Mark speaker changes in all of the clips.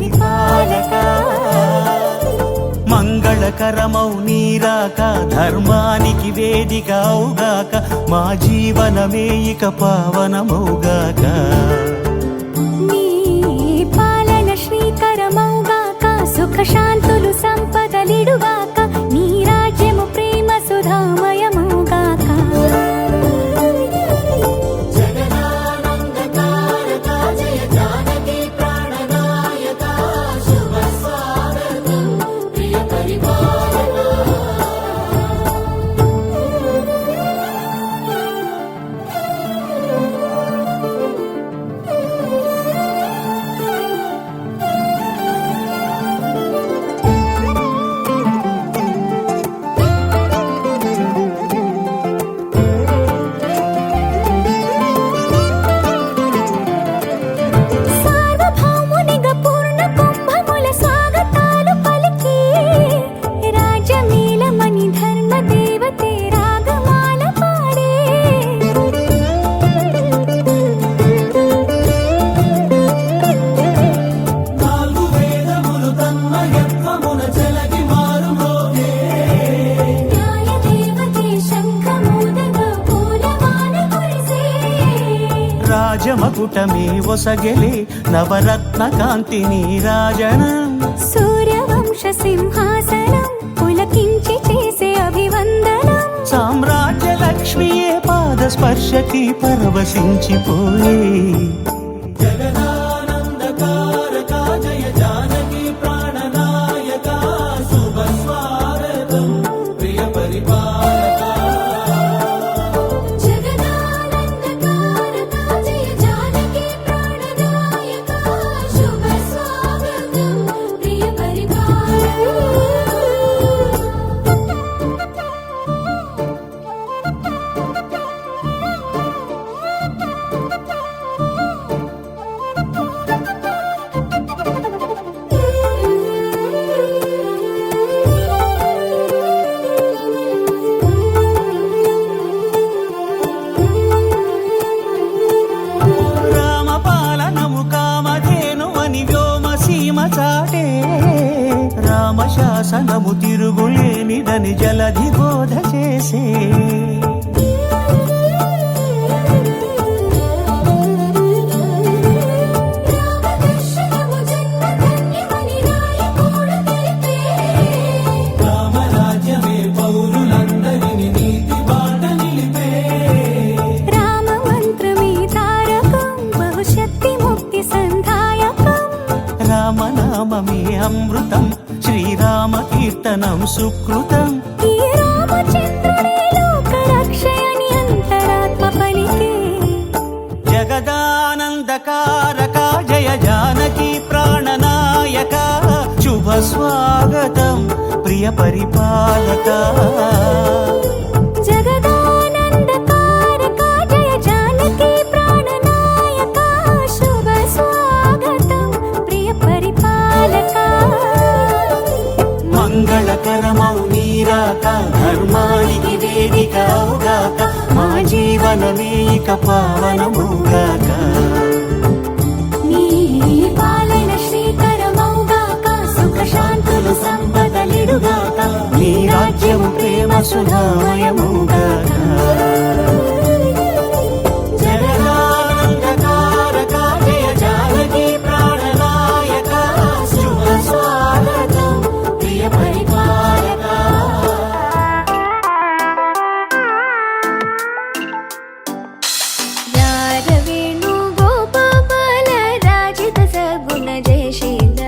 Speaker 1: పరిపాలక మంగళకరమౌ నీరాక ధర్మానికి వేదిక అవుగాక మా జీవనమే ఇక పావనమౌగాక
Speaker 2: నీ పాలన శ్రీకరమౌగాక సుఖ శాంతులు సంపదలిడుగాక నీ రాజ్యము ప్రేమ సుధామయమౌగాక
Speaker 1: రాజమకుటమే ఒసగెలే నవరత్న కాంతి నీరాజనం
Speaker 2: సూర్యవంశ సింహాసనం పులకించి చేసే అభివందనం
Speaker 1: సామ్రాజ్య లక్ష్మియే పాద స్పర్శకి పరవశించిపోయే జగదానందకారక జయ జానకి ప్రాణనాయక శుభ స్వాగతం ప్రియ పరిపాలక చాటే రామశాసనము తిరుగులేనిదని జలధి బోధ చేసే రామరాజ్యమే పౌరులందరిని నీతి బాట నిలిపే
Speaker 2: రామ మంత్రమే తారకం భవిష్యత్తి ముక్తి సంధాయకం
Speaker 1: రామనామమే అమృతం శ్రీరామ కీర్తనం సుకృతం
Speaker 2: ఈ రామచంద్రుడే లోక రక్షయని అంతరాత్మ పలికే
Speaker 1: జగదానందకారక జయ జానకి ప్రాణనాయక శుభ స్వాగతం ప్రియ పరిపాలక మంగళకరమౌ నీరాక ధర్మానికి వేదిక అవుగాక మా జీవనమే ఇక పావనమౌగాక
Speaker 2: నీ పాలన శ్రీకరమౌగాక సుఖ శాంతులు సంపదలిడుగాక
Speaker 1: నీ రాజ్యము ప్రేమ సుధామయమౌగాక జగదానందకారక జయ జానకి ప్రాణనాయక శుభ స్వాగతం ప్రియ పరిపాలక
Speaker 2: రారవేణు గోపాల రాజిత సగుణ జయశీల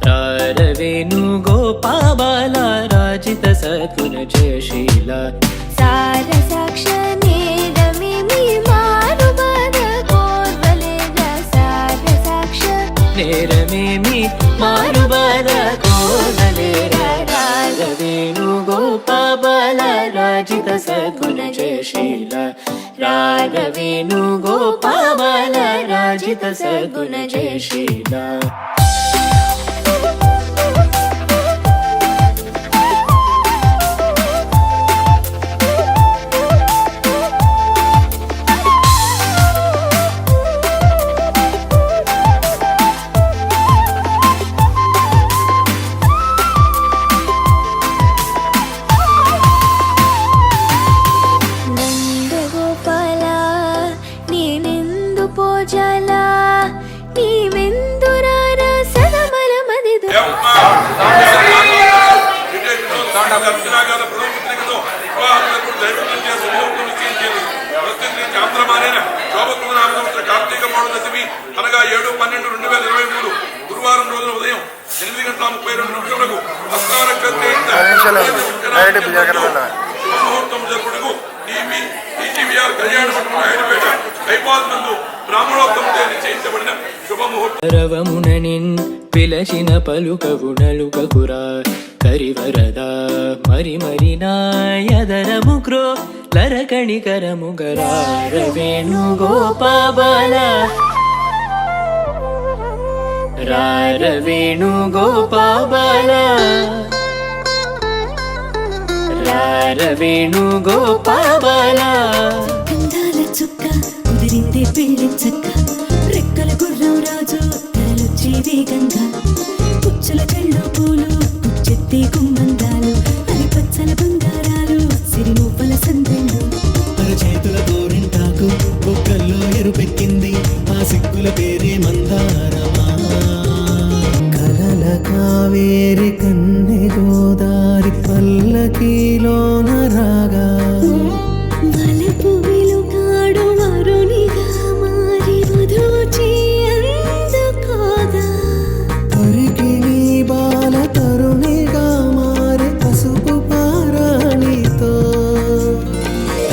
Speaker 1: రారవేణు గోపాల రాజిత సద్గుణ జయశీల
Speaker 2: సార సాక్ష నేరమేమి మారుబద కోర్వలేద సార సాక్ష
Speaker 1: నేరమేమి మారుబద కోరలేర రారవేణు గోపాల రాజిత సద్గుణ జయశీల రారవేణు గోపాల రాజిత సద్గుణ జయశీల
Speaker 2: ముందు పోజాల నీవెందురార సదమల మదిదు
Speaker 3: కార్తీక పౌర్ణమి అనగా 7/12/2023 గురువారం రోజున ఉదయం 8:32 ముహూర్తం జరుపుటకు టీజీవీఆర్ కళ్యాణ మండపం హైదరాబాద్ హైపాల్ నందు బ్రాహ్మణోత్తముడే నిశ్చయించబడిన శుభముహూర్తం.
Speaker 1: రవముననిన్ పిలచిన పలుకవునలుకకురా కరివరద మరి మరి నాయదరముగ్రో లరకణికరముగరార వేణుగోపాల రార వేణుగోపాల రార వేణుగోపాల
Speaker 4: గంధాల చుక్క కుదిరిందే పెళ్లి చక్క రెక్కల గుర్రం రాజు తరలొచ్చి వేగంగా పుచ్చల చెళ్ళు పూలు పుచ్చెత్తి గుమ్మందాలు అరి పచ్చల బంగారాలు సిరిమూపల సందెళ్ళు
Speaker 5: చేతుల గోరింటాకు బొక్కల్లో ఎరుపెక్కింది ఆ సిక్కుల పేరే మందారమా కలల కావేరి కన్నె గోదారి పల్లకీలోన రాగా
Speaker 4: వలపు వెలుగాడు వరునిగా మారి వధూచి అందుకోగా
Speaker 5: పరికిణి బాల తరుణిగా మారి పసుపు పారాణితో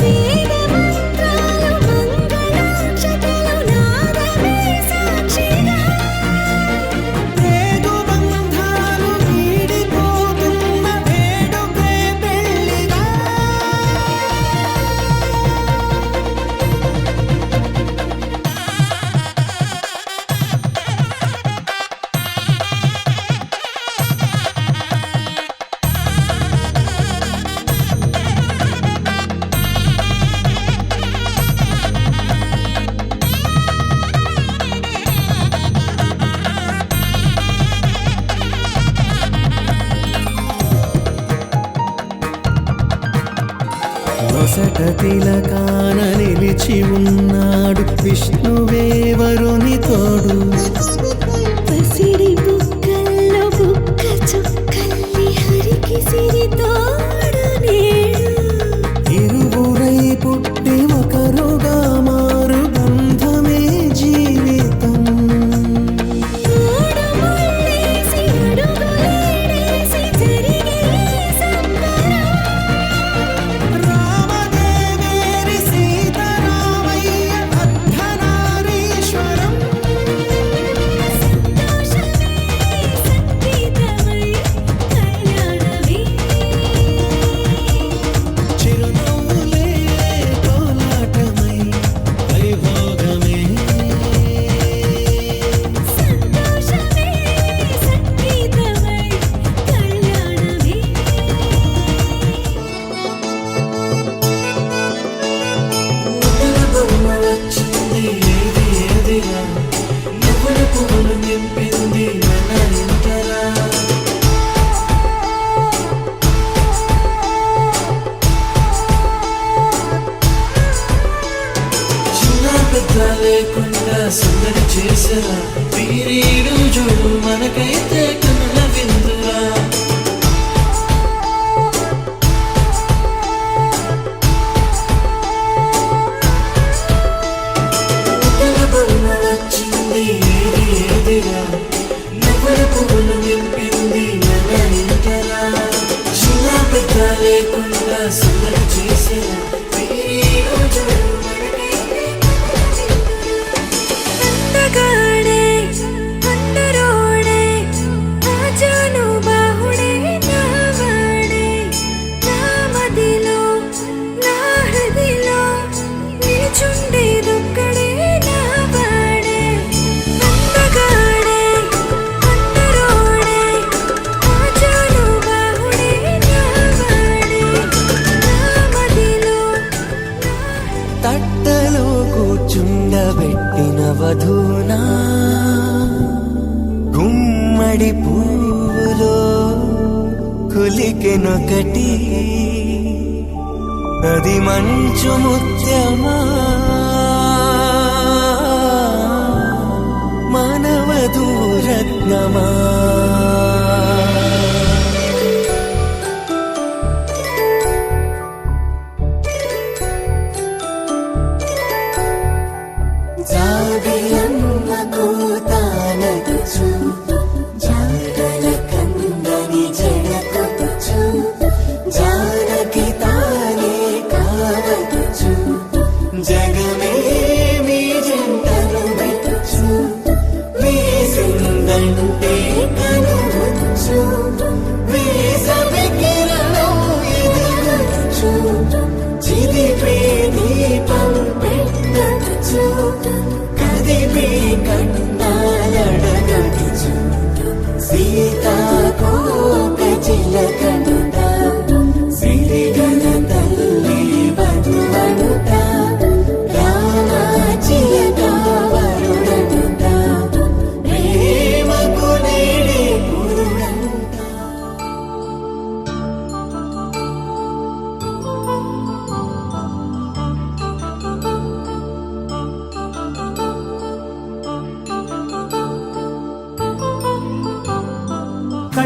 Speaker 4: వేద మంత్రాలు మంగళాక్షతలు నాదమే సాక్షిగా
Speaker 5: ప్రేగు బంధాలు వీడిపోతున్న వేడుకే పెళ్లిగా నొసట తిలకాన నిలిచి ఉన్నాడు విష్ణువే వరుని తోడు
Speaker 4: పసిడి బుక్కల్లో బుక్క చుక్కల్లి హరికి సిరి తోడు నేడు
Speaker 5: ఇరువురై పుట్టి ఒకరుగా మారు బంధమే జీవితం
Speaker 4: మూడు ముళ్ళేసి అడుగులేసి జరిగే సంబరం
Speaker 5: రామదేవేరి సీతారామయ్య అర్ధనారీశ్వరం
Speaker 4: సంతోషమే సంగీతమై కళ్యాణమే
Speaker 5: చిరునవ్వులే కోలాటమై వైభోగమే
Speaker 4: సంతోషమే సంగీతమై కళ్యాణమే
Speaker 5: ముద్దుల బొమ్మ వచ్చింది ఏది ఏదిరా నువ్వుల పువ్వులు నింపింది మన ఇంటరా చిన్న పెద్ద లేకుండా సందడి చేసరా వీరీడు చూడు మనకైతే కనుల విందురా ముద్దుల బొమ్మ వచ్చింది ఏది ఏదిరా నువ్వుల పువ్వులు నింపింది మన ఇంటరా చిన్న పెద్ద లేకుండా సందడి చేసరా వీరీడు చూడు
Speaker 4: అందగాడే అందరోడే ఆజాను బాహుడే నావాడే నా మదిలో నా హృదిలో నిలుచుండేదొక్కడే నావాడే అందగాడే అందరోడే ఆజాను బాహుడే నావాడే నా మదిలో
Speaker 5: తట్టలో కూర్చుండబెట్టిన వధూనా గుమ్మడి పువ్వులో కులికెనొకటి అది మంచు ముత్యమా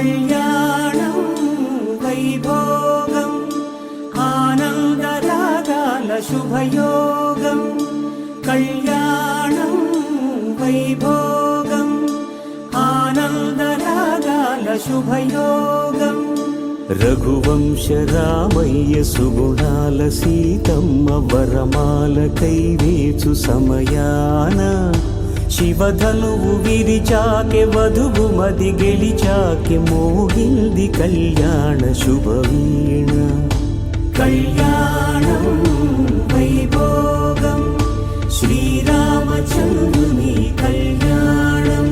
Speaker 5: కళ్యాణం వైభోగం ఆనందరాగాల శుభయోగం కళ్యాణం వైభోగం ఆనందరాగాల శుభయోగం రఘువంశ రామయ్య సుగుణాల సీతమ్మ వరమాల కైవేచు సమయాన శివధనువు విరిచాకె వధువు మది గెలిచాకె మోగింది కళ్యాణ శుభవీణ కళ్యాణం వైభోగం శ్రీరామచంద్రుని కళ్యాణం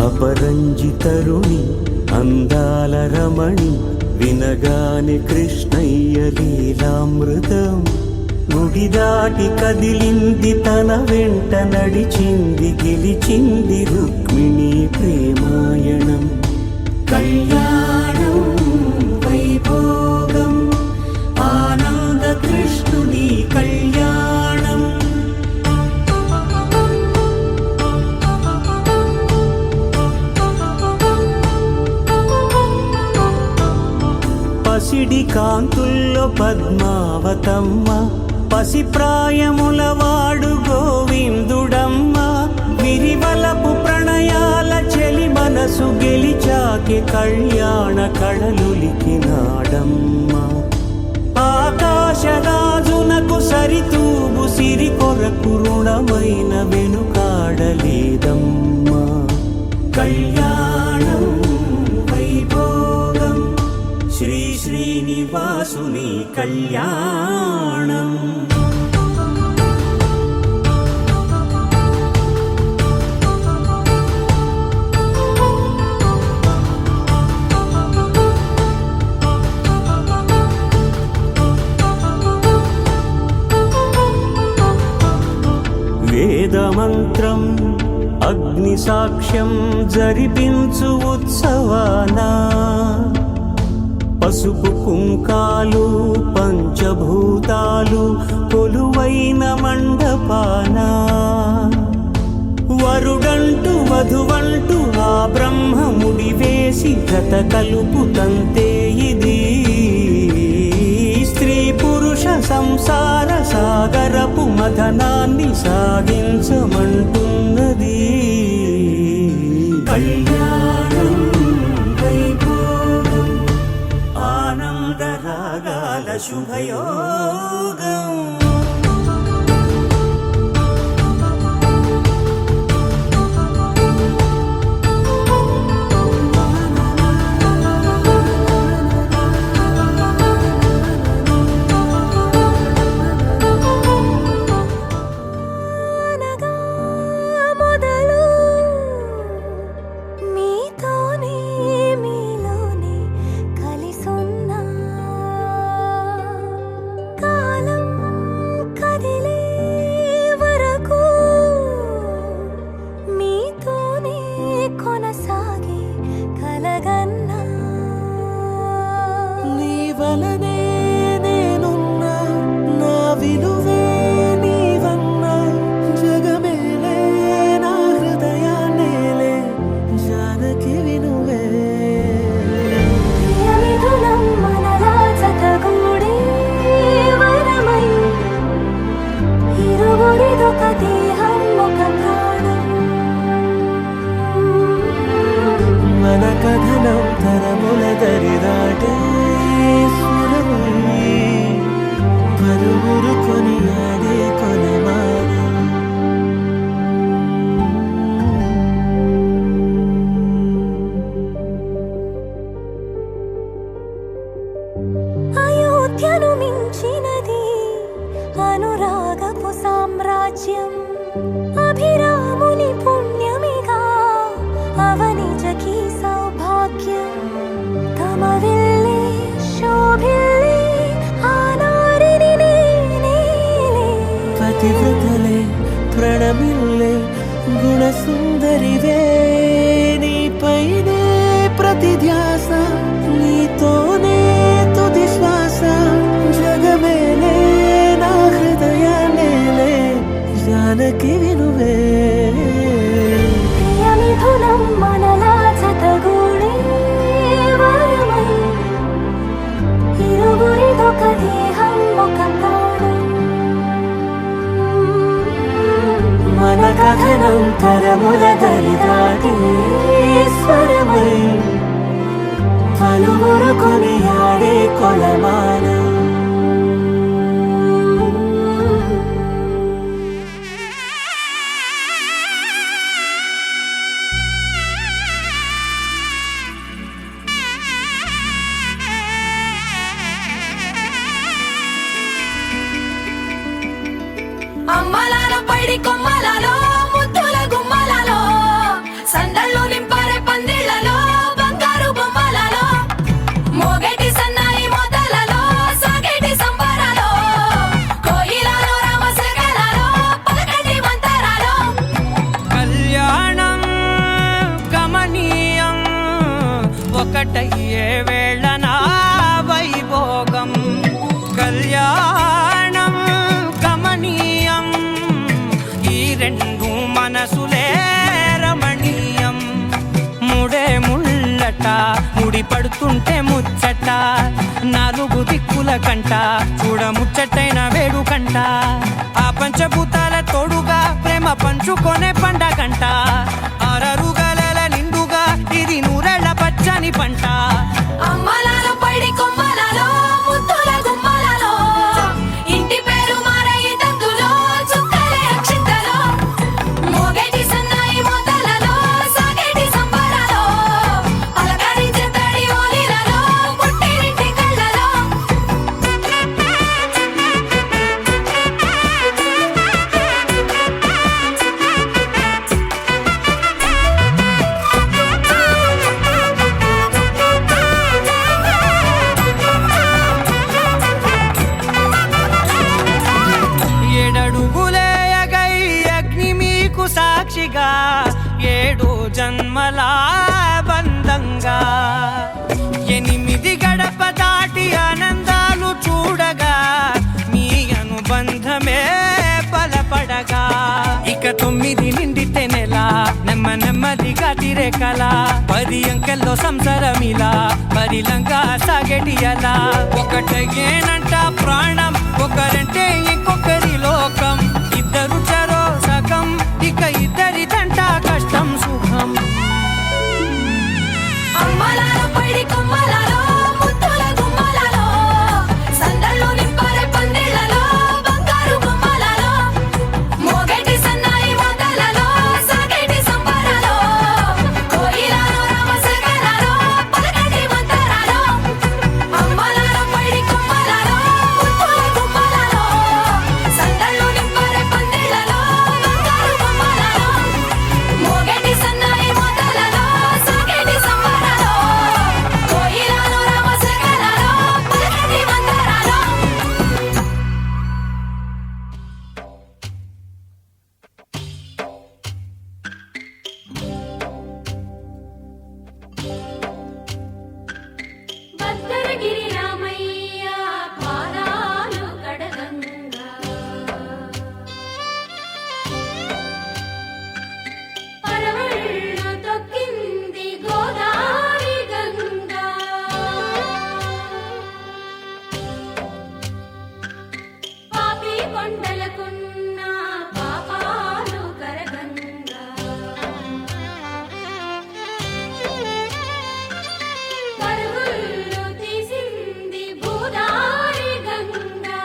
Speaker 5: అపరంజి తరుణి అందాల రమణి వినగాని కృష్ణయ్య లీలామృతం గుడి దాటి కదిలింది తన వెంట నడిచింది గెలిచింది రుక్మిణి ప్రేమాయణం కళ్యాణం వైభోగం ఆనంద కృష్ణుని కళ్యాణం పసిడి కాంతుల్లో పద్మావతమ్మ పసిప్రాయముల వాడు గోవిందుడమ్మ విరివలపు ప్రణయాల చెలి మనసు గెలిచాకే కళ్యాణ కళలులికినాడమ్మ ఆకాశరాజునకు సరితూగు సిరి కొరకు రుణమైన వెనుకాడలేదమ్మా కళ్యాణం వైభోగం శ్రీ శ్రీనివాసుని కళ్యాణం వేదమంత్రం అగ్ని సాక్ష్యం జరిపించు ఉత్సవానా పసుపు కుంకాలు పంచభూతాలు కొలువైన మండపాన వరుడంటూ వధువంటూ ఆ బ్రహ్మముడి వేసి గత కలుపుతంతే ఇది స్త్రీ పురుష సంసార సాగరపు మథనాన్ని సాగించమంటున్నది కళ్యాణం వైభోగం ఆనందరాగాల శుభయోగం
Speaker 4: అయోధ్యను మించినది అనురాగపు సామ్రాజ్యం అభిరాముని పుణ్యమిగా అవనిజకి సౌభాగ్యం తమ వెళ్ళే శోభిల్లే ఆనారిని నేనే
Speaker 5: పతివ్రతలే ప్రణమిల్లే గుణసుందరివే నీపైనే ప్రతి ధ్యాస నీతోనే తుది తరముల దరిదాటి స్వరమై పలువురు కొనియాడే కొలమానం.
Speaker 4: అమ్మలాలో పైడి కొమ్మలలో ముద్దుల గుమ్మలలో సందళ్ళు నింపారే పందిళ్లలో బంగారు బొమ్మలలో మోగేటి సన్నాయి మోతలలో సాగేటి సంబరాలో కోయిలలో రామశకలలో పలకటి మంతరాలో.
Speaker 5: కళ్యాణం గమనీయం ఒకటయ్యే వేళ నా వైభోగం. కళ్యాణం గమనీయం ఈ రెండు మనసులే రమణీయం. ముడే ముళ్ళట ముడి పడుతుంటే ముచ్చట నాలుగు దిక్కుల కంట చూడ ముచ్చటైన వేడుకంట. ఆ పంచభూతాల తోడుగా ప్రేమ పంచుకొనే పండగంట. ఆరరుగల నిండుగా ఇది నూరెళ్ళ పచ్చని పంట.
Speaker 4: అమ్మలాలో పైడి కొమ్మలలో ముద్దుల గుమ్మలలో ఇంటి పేరు మారయి తందులో చుక్కలే అక్షింతలో మోగేటి సన్నాయి మోతలలో సాగేటి సంబరాలో పలకరించే తడి ఓలిలలో పుట్టినింటి కళ్ళలో.
Speaker 5: ఏడడుగులే ఎగై అగ్ని మీకు సాక్షిగా 7 జన్మల బంధంగా 8 గడప దాటి ఆనందాలు చూడగా మీ అనుబంధమే బలపడగా. ఇక 9 నిండితే నెల నెమ్మదిగా తిరే కల 10 అంకెల్లో సంసారమిలా పరిలంగా సాగేటి అలా. ఒకటేనంట ప్రాణం ఒకరంటే ఇంకొకరి లోకం. ఇద్దరు చరో సగం ఇక ఇద్దరిదంట కష్టం సుఖం.
Speaker 4: అమ్మలాలో పైడి కొమ్మలలో ముద్దుల గుమ్మలలో సందళ్ళు నింపారే పందిళ్లలో బంగారు బొమ్మలలో మోగేటి సన్నాయి మోతలలో సాగేటి సంబరాలో కోయిలలో రామశకలలో పలకటి మంతరాలో. అమ్మలాలో పైడి కొమ్మలలో ముద్దుల గుమ్మలలో సందళ్ళు నింపారే పందిళ్లలో బంగారు బొమ్మలలో మోగేటి సన్నాయి మోతలలో సాగేటి సంబరాలో కోయిలలో రామశకలలో పలకటి మంతరాలో. భద్రగిరి రామయ్య పాదాలు కడగంగా పరవళ్ళు తొక్కింది గోదారి గంగా పాపి కొండలకున్న పాపాలు కరగంగా పరుగుళ్ళు తీసింది భూదారి గంగా.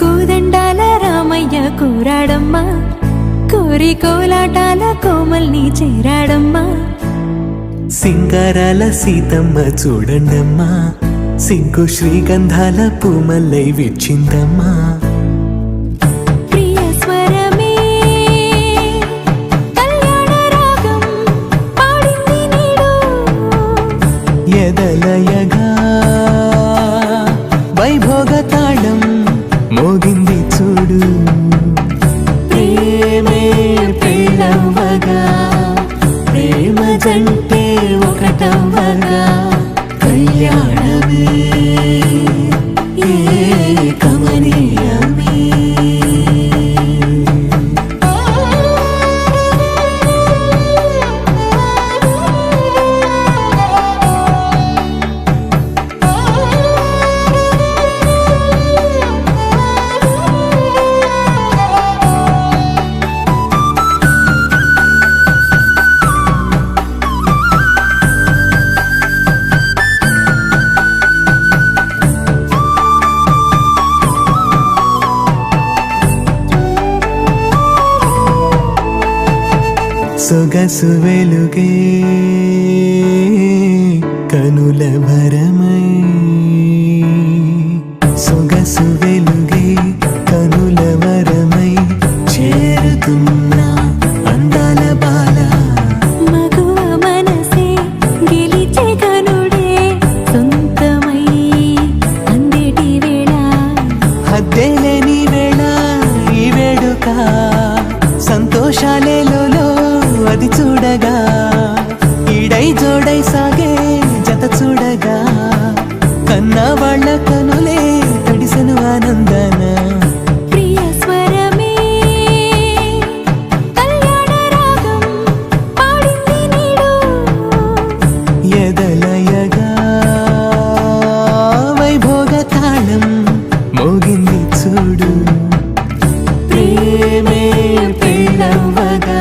Speaker 2: కోదండాల రామయ్య కూరాడమ్మా కోరి కోలాటాల కోమల్ని చేరాడమ్మా.
Speaker 5: సింగారాల సీతమ్మ చూడండమ్మా సింగు శ్రీగంధాల పూమల్లై విచ్చిందమ్మా.
Speaker 2: ప్రియ స్వరమే కళ్యాణ రాగం పాడింది నీడు
Speaker 5: ఎదలయగా వైభోగ తాళం మోగింది చూడు. ప్రేమే పెళ్ళవ్వగా ప్రేమ జంటే ఒకటవ్వగా కళ్యాణమే సొగసు వెలుగే కనుల భరమై సొగసు వెలుగే కనుల వరమై చేరుతున్నా అందాల బాల
Speaker 2: మగువ మనసే గెలిచే కనుడే సొంతమై అందేటి వేళ
Speaker 5: హద్దేలేని వేళ ఈ వేడుక సంతోషాలేలో అది చూడగా ఈడై జోడై సాగే జత చూడగా కన్నా వాళ్ళ కనులే తడిసెను ఆనందన
Speaker 2: ప్రియ స్వరమే కళ్యాణ రాగం పాడింది నీడు
Speaker 5: ఎదలయగా వైభోగ తాళం మోగింది చూడు ప్రేమే పెళ్ళవ్వగా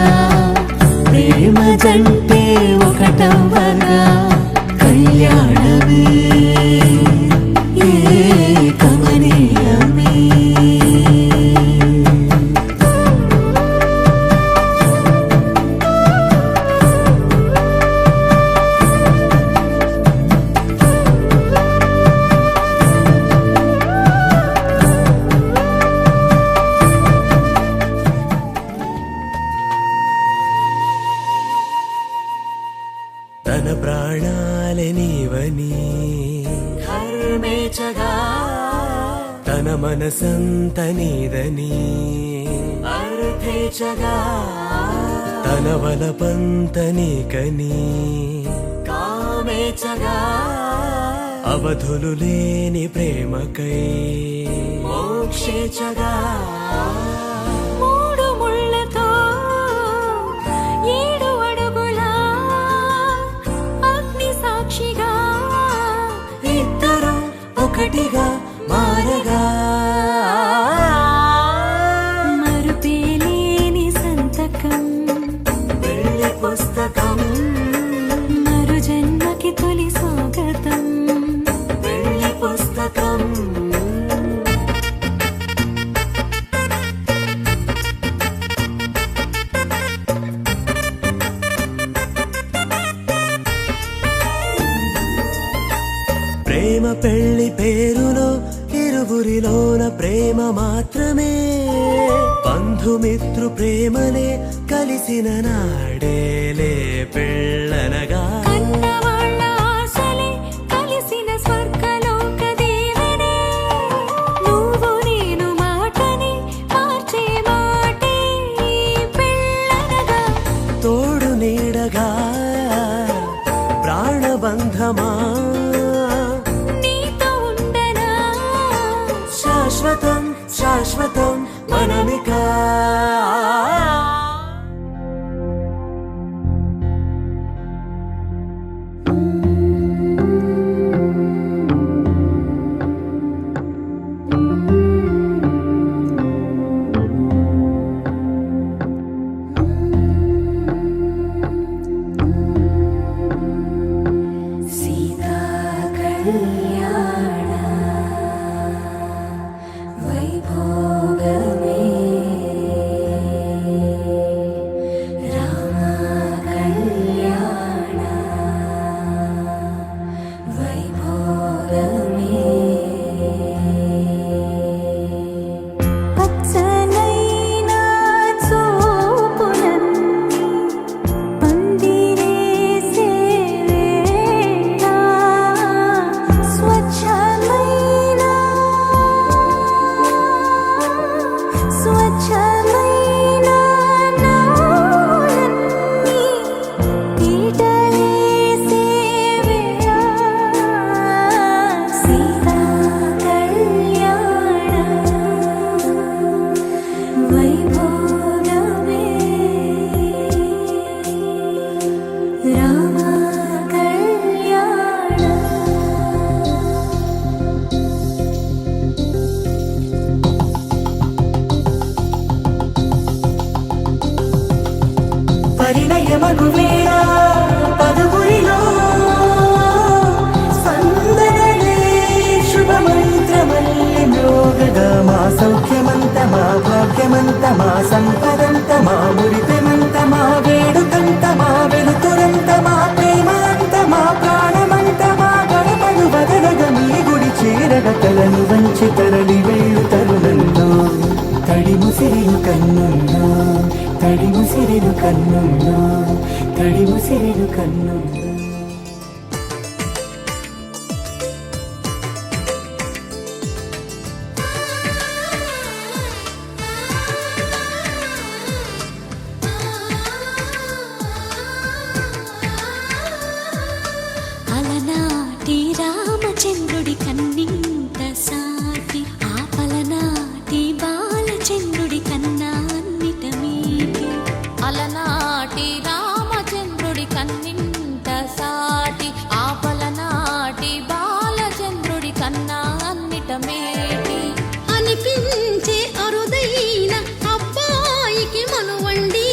Speaker 5: ప్రేమ జంటే ఒకటవ్వగా కళ్యాణమే కమనీయమే తన ప్రాణాలే నీవని హర్మేచగా తన మనసంత నీదని అర్థేచగా తన వలపంత నీకని కామేచగా అవధులు లేని ప్రేమకై మోక్షేచగా
Speaker 2: మూడు ముళ్ళతో ఏడు అడుగుల అగ్ని సాక్షిగా
Speaker 5: ఇద్దరు ఒకటిగా మారగా
Speaker 2: మరుపేలేని సంతకం
Speaker 5: వెళ్ళి పుస్తకం
Speaker 2: మరు జన్మకి తొలి స్వాగతం
Speaker 5: వెళ్ళి పుస్తకం ప్రేమ పెళ్లి పేరులో ఇరువురిలోన ప్రేమ మాత్రమే బంధుమిత్రు ప్రేమలే కలిసిన నాడేలే పెళ్ళనగా
Speaker 2: కన్నవాళ్ళ ఆశలే కలిసిన స్వర్గలోక దీవెనే నువ్వు నేను మాటని మార్చే మాటే పెళ్ళనగా
Speaker 5: తోడు నీడగా ప్రాణబంధమా
Speaker 2: నీతో ఉండనా
Speaker 5: శాశ్వతం శాశ్వతం మనమికా
Speaker 2: సీతా కళ్యాణ వైభోగమే రామ కళ్యాణ వైభోగమే పచ్చనైనా చూపులన్నీ పందిరేసే వేళ స్వచ్ఛమైన నాలన్నీ పీటలేసే వేళ సీతా కళ్యాణ వైభోగమే రామ కళ్యాణ
Speaker 5: పరిణయమగు వేళ పదుగురిలో స్పందనలే శుభమంత్రమల్లి మ్రోగగా మా సౌఖ్యమంత మా భాగ్యమంత మా సంపదంత మా మురిపెమంత మా వేడుకంత ముసిరెను కన్నుల్లో తడి ముసిరెను కన్నుల్లో
Speaker 2: అలనాటి రామచంద్రుడి కన్నింత సాటి ఆపలనాటి బాలచంద్రుడి కన్నా అన్నిట మీటి
Speaker 4: అలనాటి రామచంద్రుడి కన్నింత సాటి ఆపలనాటి బాలచంద్రుడి కన్నా అన్నిట మేటి
Speaker 2: అనిపించే అరుదైన అబ్బాయికి మనువండి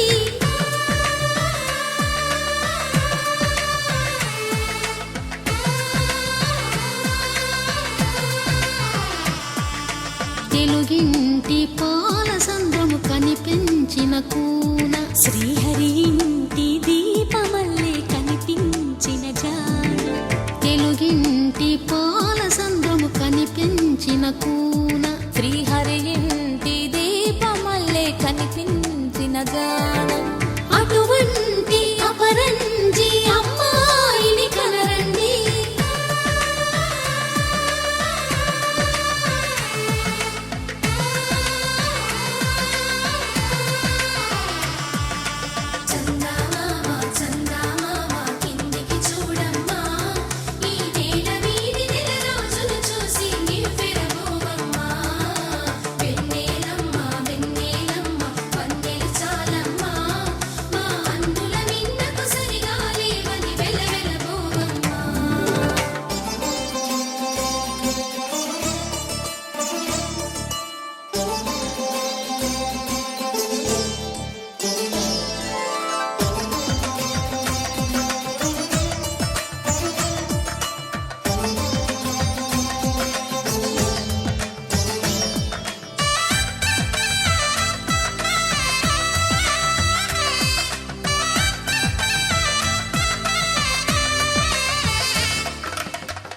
Speaker 2: తెలుగింటి పాల సంద్రము కనిపించిన కూన శ్రీహరి ఇంటి దీపమల్లే కనిపించిన జాన తెలుగింటి పాల సంద్రము కనిపించిన కూన
Speaker 4: శ్రీహరి ఇంటి దీపమల్లే కనిపించిన గానం
Speaker 2: అటువంటి అపరంజి అమ్మాయిని కనరండి
Speaker 4: చందమామ చందమామ కిందికి చూడమ్మా ఈ నేల వీడి నెల రోజులు చూసి నివ్వెరబోవమ్మా వెన్నెలమ్మ వెన్నెలమ్మ వన్నెలు చాలమ్మా మా అందుల మిన్నకు సరిగా లేవని వెలవెలబోవమ్మా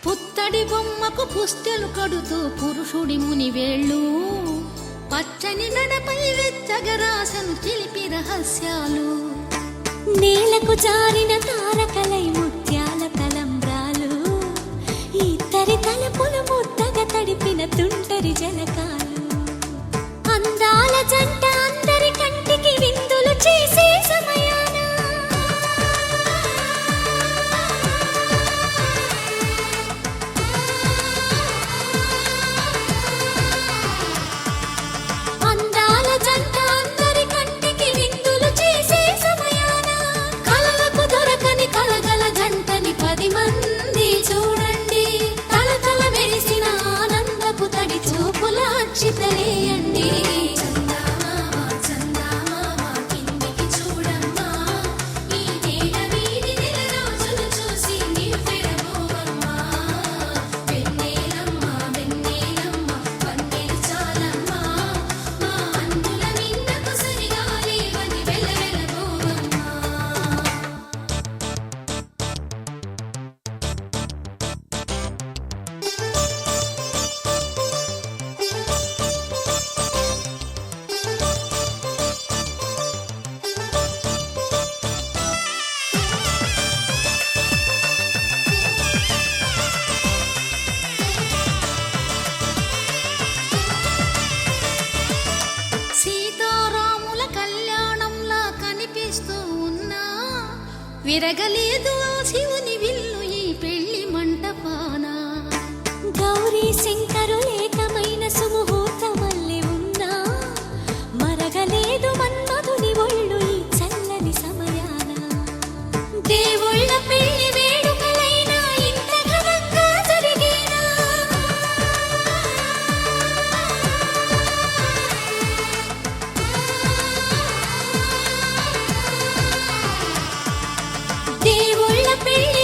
Speaker 2: పుత్తడి బొమ్మకు పుస్తెలు కడుతూ పురుషుడి ముని వేళ్ళు పచ్చని నడపై వెచ్చగరాసను చిలిపి రహస్యాలు నేలకు జారిన తారకలై ముత్యాల తలంబ్రాలు ఇద్దరి తలపులు ముద్దగా తడిపిన తుంటరి జలకాలు అందాల జంట అందరి కంటికి విందులు చేసే సమయాన అందాల జంట అందరి కంటికి విందులు చేసే సమయాన కలలకు దొరకని కలగల జంటని 10 మంది చూడండి తలతల మెరిసిన ఆనందపు తడి చూపుల అక్షితలేయండి చందమామ చందమామ కిందికి చూడమ్మా ఈ నేల వీడి నెల రోజులు చూసి నివ్వెరబోవమ్మా వెన్నెలమ్మ వెన్నెలమ్మ వన్నెలు చాలమ్మా మా అందుల మిన్నకు సరిగా లేవని వెలవెలబోవమ్మా సీతారాముల కళ్యాణంలా కనిపిస్తూ ఉన్నా విరగలేదు ఆ శివుని విల్లు ఈ పెళ్లి మంటపాన గౌరీ శంకరులేకమైన సుముహూర్తమల్లె ఉన్నా మరగలేదు మన్మధుని ఒళ్ళు ఈ చల్లని సమయాన దేవుళ్ళ పెళ్లి వేడుకలైనా ఇంత ఘనంగా జరిగేనా దేవుళ్ళ పెళ్లి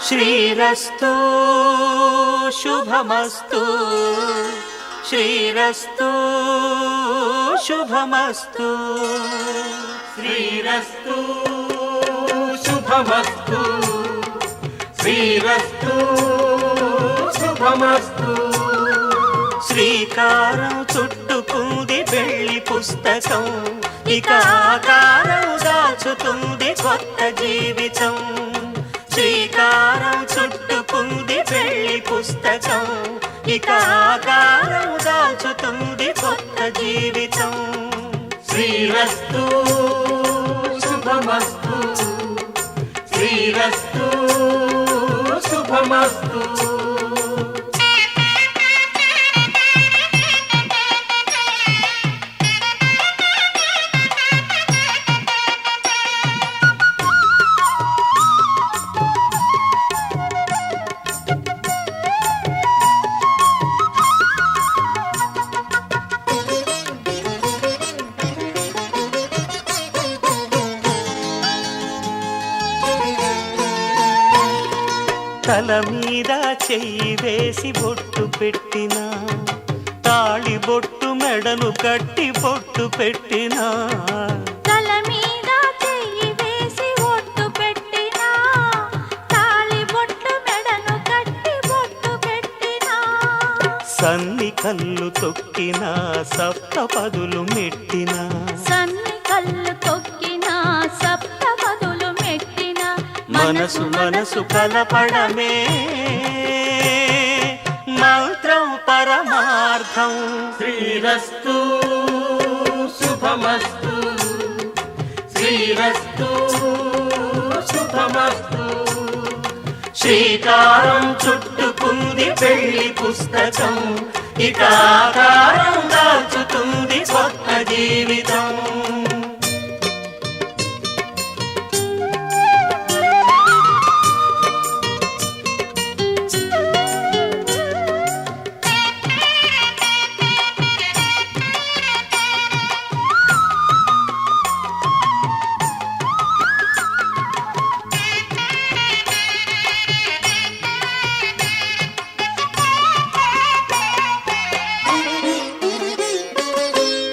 Speaker 5: శ్రీరస్తు శుభమస్తు శ్రీరస్తు శుభమస్తు శ్రీరస్తు శుభమస్తు శ్రీరస్తు శుభమస్తు శ్రీకారం చుట్టుకుంది వెళ్లి పుస్తకం ఇక ఆకారం దాచుతుంది కొత్త జీవితం శ్రీకారం చుట్టుకుంది వెళ్లి పుస్తకం ఇక ఆకారం దాచుతుంది కొత్త జీవితం శ్రీరస్తు శుభమస్తు శ్రీరస్తు శుభమస్తు తల మీద చెయ్యి వేసి బొట్టు పెట్టినా తాళి బొట్టు మెడను కట్టి బొట్టు పెట్టినా
Speaker 2: తల మీద చెయ్యి వేసి బొట్టు పెట్టినా తాళి బొట్టు మెడను కట్టి బొట్టు పెట్టినా
Speaker 5: సన్ని కళ్ళు తొక్కినా సప్త పదులు మెట్టినా
Speaker 2: సన్ని కళ్ళు తొక్కినా సప్త పదులు మెట్టినా
Speaker 5: మనసు మనసు కలపడమే మంత్రం పరమార్థం శ్రీరస్తు శుభమస్తు శ్రీరస్తు శుభమస్తు శ్రీకారం చుట్టుకుంది పెళ్లి పుస్తకం ఇక ఆకారం దాచుతుంది కొత్త జీవితం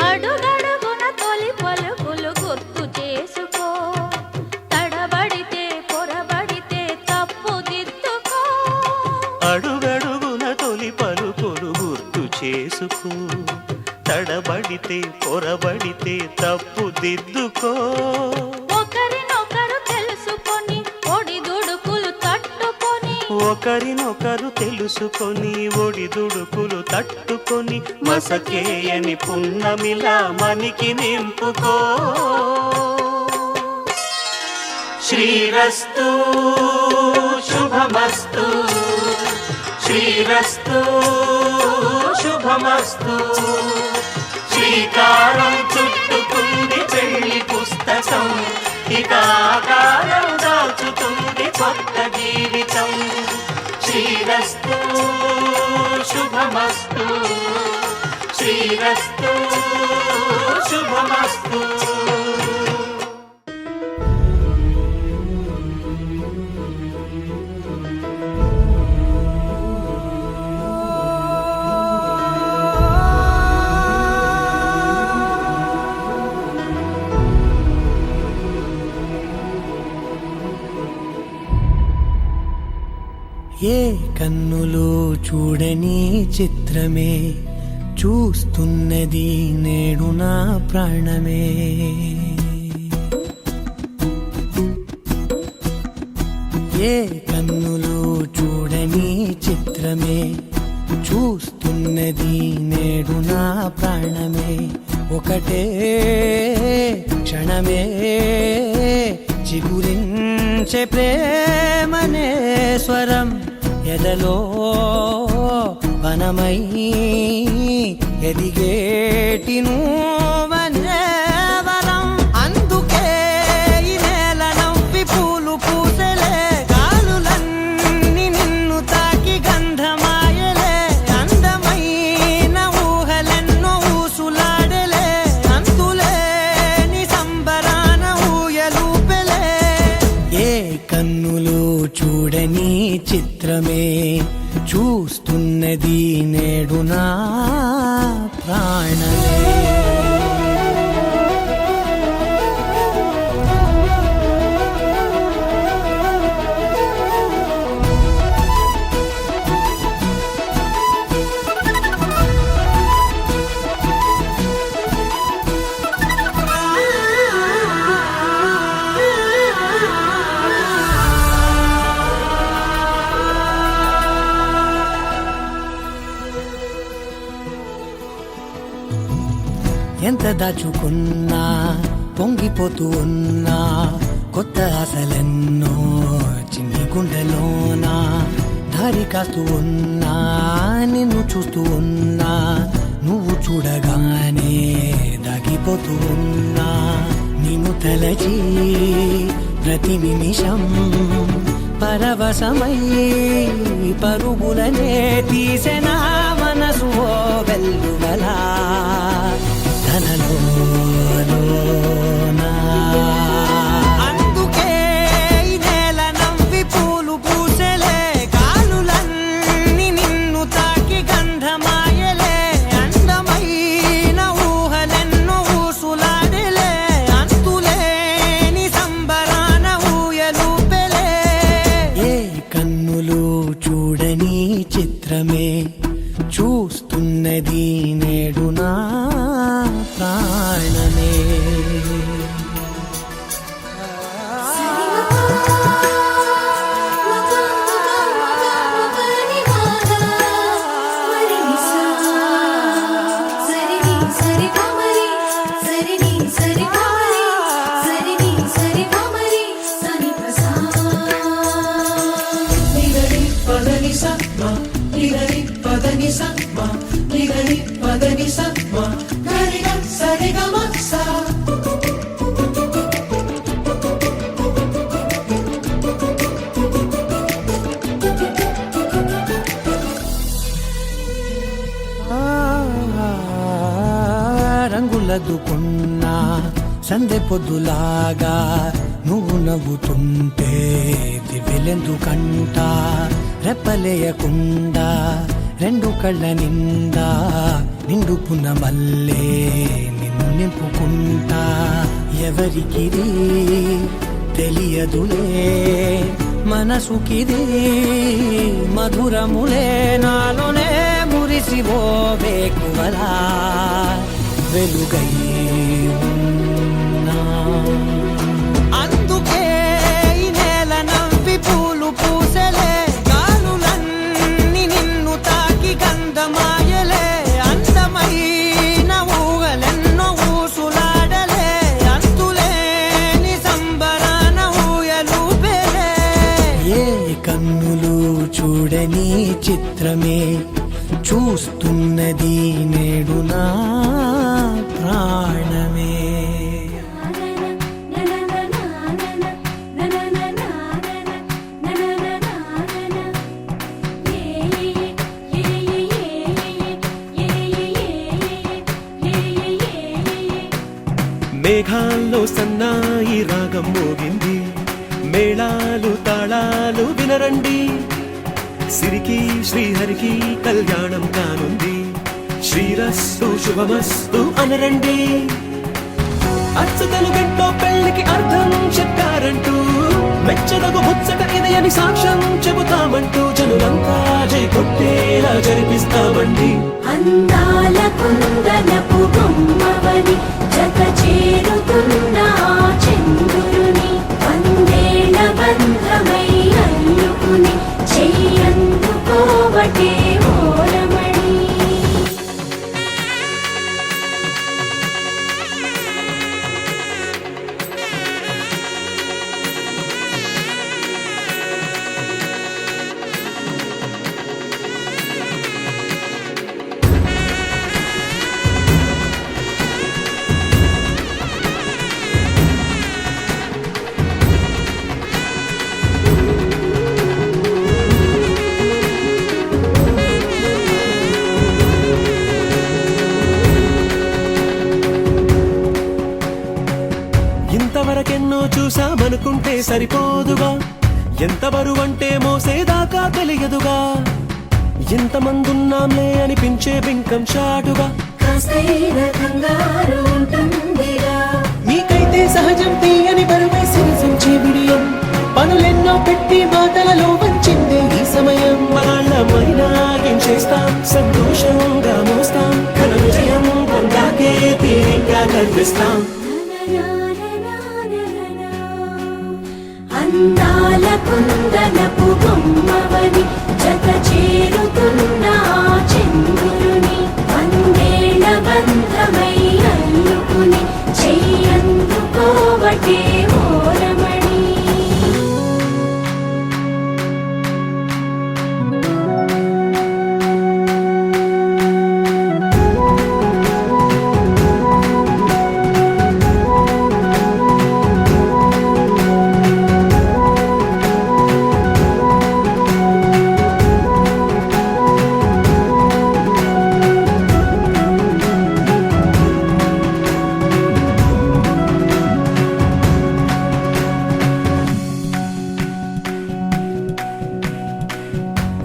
Speaker 2: అడుగడుగున తొలి పలుకులు గుర్తు చేసుకో తడబడితే పొరబడితే తప్పు దిద్దుకో
Speaker 5: అడుగడుగున తొలి పలుకులు గుర్తు చేసుకో తడబడితే పొరబడితే తప్పు దిద్దుకో
Speaker 2: ఒకరినొకరు తెలుసుకొని ఒడిదుడుకులు తట్టుకొని
Speaker 5: ఒకరినొకరు తెలుసుకొని ఒడిదుడుకులు తట్టుకొని మసకేయని పున్నమిలా మనికి నింపుకో శ్రీరస్తు శుభమస్తు శ్రీరస్తు శుభమస్తు శ్రీకారం చుట్టుకుంది పెళ్లి పుస్తకం ఇక ఆకారం దాచుతుంది కొత్త జీవితం శ్రీరస్తు శుభమస్తు శ్రీరస్తు శుభమస్తు
Speaker 1: ఏ కన్నులు చూడని చిత్రమే చూస్తున్నది నేడు నా ప్రాణమే ఏ కన్నులు చూడని చిత్రమే చూస్తున్నది నేడు నా ప్రాణమే ఒకటే క్షణమే చిగురించే ప్రేమనే స్వరం ఎదలో వనమై ఎదిగేటి నువ్వనే వరం అందుకే ఈ నేల నవ్వి పూలు పూసెలే గాలులన్నీ నిన్ను తాకి గంధమాయలే అందమైన ఊహలెన్నో ఊసులాడలే అంతులేని సంబరాన ఊయలూపెలే ఏ కన్నులు చూడని చిత్రమే చూస్తున్నది నేడు నా ప్రాణమే. ఎంత దాచుకున్నా పొంగిపోతూ ఉన్నా కొత్త ఆశలెన్నో చిన్ని గుండెలోనా దారి కాస్తూ ఉన్నా నిన్ను చూస్తూ ఉన్నా నువ్వు చూడగానే దాగిపోతూ ఉన్నా నిన్ను తలచి ప్రతి నిమిషం పరవశమై పరుగులనే తీసెనా మనసు ఓ వెల్లువలా తనలోనా. అందుకే ఈ నేల నవ్వి పూలు పూసెలే కాలులన్నీ నిన్ను తాకి గంధమాయలే అందమైన ఊహలెన్నో ఊసులాడలే అంతులేని సంబరాన ఊయలూపెలే. ఏ కన్నులు చూడని చిత్రమే చూస్తున్నది నేడు నా ప్రాణమే. రంగులదుకున్నా సందె పొద్దులాగా నువ్వు నవ్వుతుంటే దివ్వెలెందుకంట రెప్పలేయకుండా రెండు కళ్ళ నిండా నిండుకున్న మల్లే నిన్ను నింపుకుంటా. ఎవరికిది తెలియదులే మనసుకిది మధురములే నాలోనే మురిసివో వేకువలా వెలుగై ఉన్నా. అందుకే ఈ నేల నవ్వి పూలు పూసెలే గాలులన్నీ నిన్ను తాకి గంధమాయలే అందమైన ఊహలెన్నో ఊసులాడలే అంతులేని సంబరాన ఊయలూపెలే. ఏ కన్నులు చూడని చిత్రమే చూస్తున్నది నేడు నా ప్రాణమే.
Speaker 5: మేఘాల్లో సన్నాయి రాగం మోగింది మేళాలు తాళాలు వినరండి సిరికి శ్రీహరికి కళ్యాణం కానుంది శ్రీరస్తు శుభమస్తు అనరండి అచ్చతలు గంటో పెళ్లికి అర్థం చెప్పారంటూ మెచ్చదగు ముచ్చట ఇది అని సాక్ష్యం చెబుతామంటూ జనులంతా జై కొట్టేలా జరిపిస్తామండి.
Speaker 2: అందాల కుందనపు బొమ్మవని జత చేరుతున్న చంద్రుని వందేళ్ల బంధమై అల్లుకుని చెయ్యందుకోవటే ఓరమణి.
Speaker 5: ఇంతవరకెన్నో చూసామనుకుంటే సరిపోదుగా ఎంత బరువంటే మోసేదాకా తెలియదుగా, ఎంతమందున్నాంలే అనిపించే బింకం చాటుగా.
Speaker 2: కాస్తైన కంగారు ఉంటుందిగా,
Speaker 5: మీకైతే సహజం తీయని బరువై సిరిసించే బిడియం, పనులెన్నో పెట్టి మాటలలో వంచిందే ఈ సమయం. వాళ్ళమైనా ఏం చేస్తాం, సంతోషంగా మోస్తాం, ఘన విజయం పొందాకే తీరిగ్గా కనిపిస్తాం.
Speaker 2: అందాల కుందనపు బొమ్మవని జత చేరుతున్న ఆ చంద్రుని, వందేళ్ల బంధమై అల్లుకుని చెయ్యందుకోవటే ఓరమణి.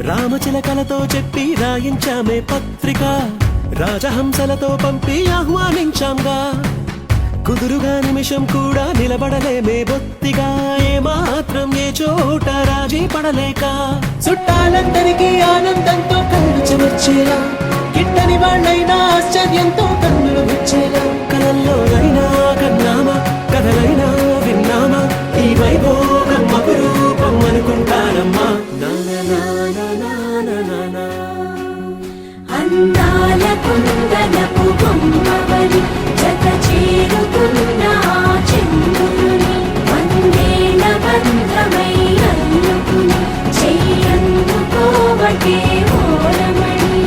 Speaker 5: రామచిలకలతో చెప్పి రాయించామే పత్రిక, రాజహంసలతో పంపి ఆహ్వానించాంగా. కుదురుగా నిమిషం కూడా నిలబడలేమే బొత్తిగా, ఏ మాత్రం ఏ చోట రాజీ పడలేక. చుట్టాలందరికీ ఆనందంతో కళ్ళు చెమర్చేలా, గిట్టని వాళ్ళైనా ఆశ్చర్యంతో కన్నులు వచ్చేలా. కలల్లోనైనా కన్నామా, కథలైనా విన్నామా, ఈ వైభోగం అపురూపం అనుకుంటానమ్మా.
Speaker 2: అందాల కుందనపు బొమ్మవని జత చేరుతున్న ఆ చంద్రుని, వందేళ్ల బంధమై అల్లుకుని చెయ్యందుకోవటే ఓరమణి.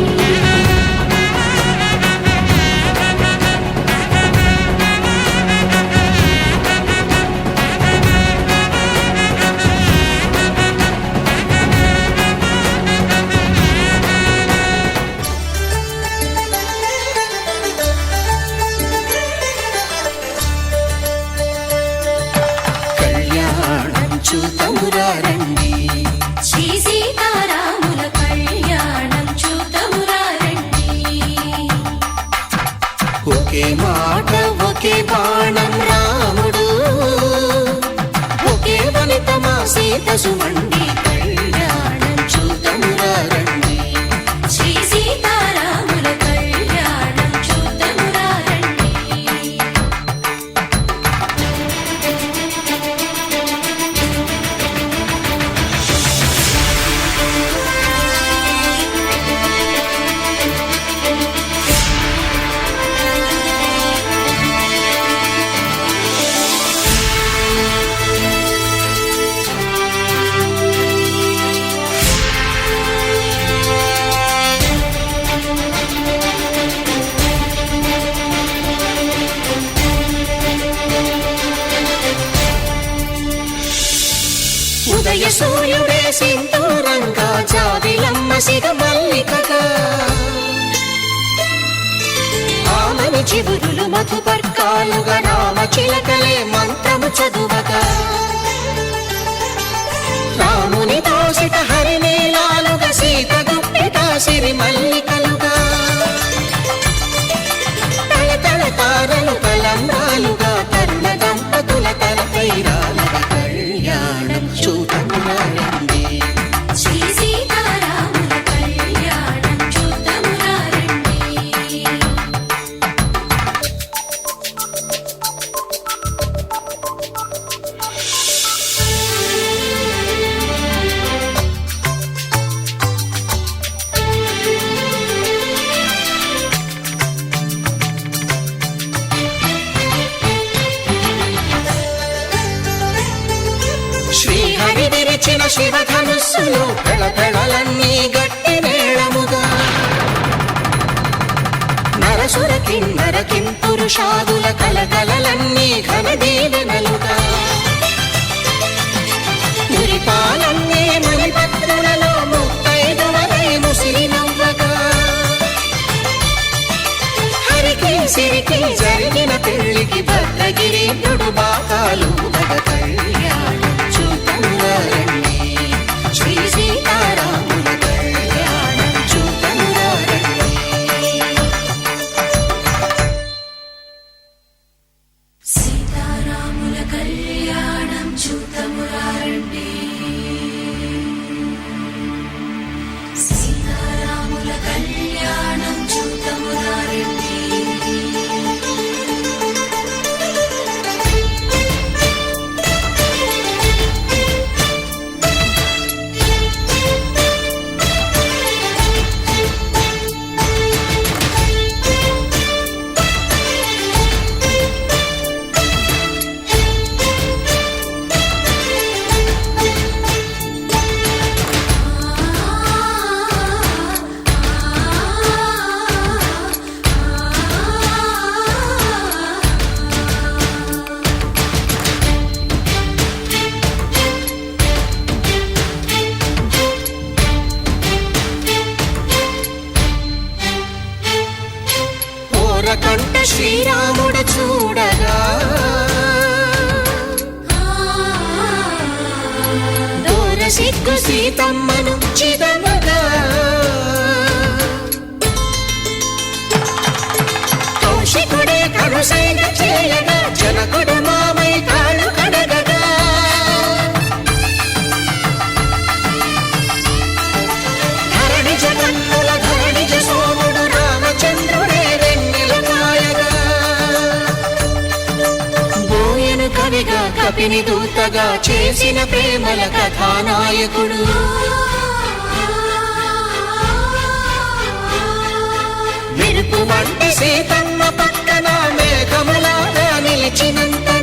Speaker 4: శ్రీ సీతారాముల కళ్యాణం చూతమురా రండి.
Speaker 1: ఒకే మాట ఒకే బాణం రాముడు, ఒకే వనిత మా సీత సుమండి, కళ్యాణం చూతమురా రండి.
Speaker 4: శ్రీ సీతారాముల కళ్యాణం చూతమురా రండి.
Speaker 1: ఉదయ సూర్యుడే సింధూరంగా, జాబిలమ్మ సిగ మల్లికగా, ఆమని చివురులు మధుపర్కాలుగా, రామ చిలకలే మంత్రము చదువగా, రాముని దోసిట హరినీలాలుగా, సీత గుప్పిట సిరి మల్లికలుగా, తల తల తారలు కలంబ్రాలుగా, తరుణ దంపతుల తలపైరాలుగా, కళ్యాణం చూతమురా రండి.
Speaker 4: శ్రీ సీతారాముల కళ్యాణం చూతమురా రండి.
Speaker 1: శ్రీహరి విరిచిన శివధనుస్సులు, పెళపెళలన్నీ గట్టి మేళముగా, నరసుర కిన్నర కింపురుషాదుల కలకలలన్నీ ఘన దీవెనలుగా, మురిపాలన్నీ మణిపత్రులలో ముత్తైదువలై ముసిరి నవ్వగా, హరికి సిరికి జరిగిన పెళ్లికి భద్రగిరి బాకాలు కళ్యాణం చూతమురా రండి. కపిని దూతగా చేసిన ప్రేమల కథానాయకుడు మెరుపు వంటి సీతమ్మ పక్కన మేఘములాగా నిలిచినంత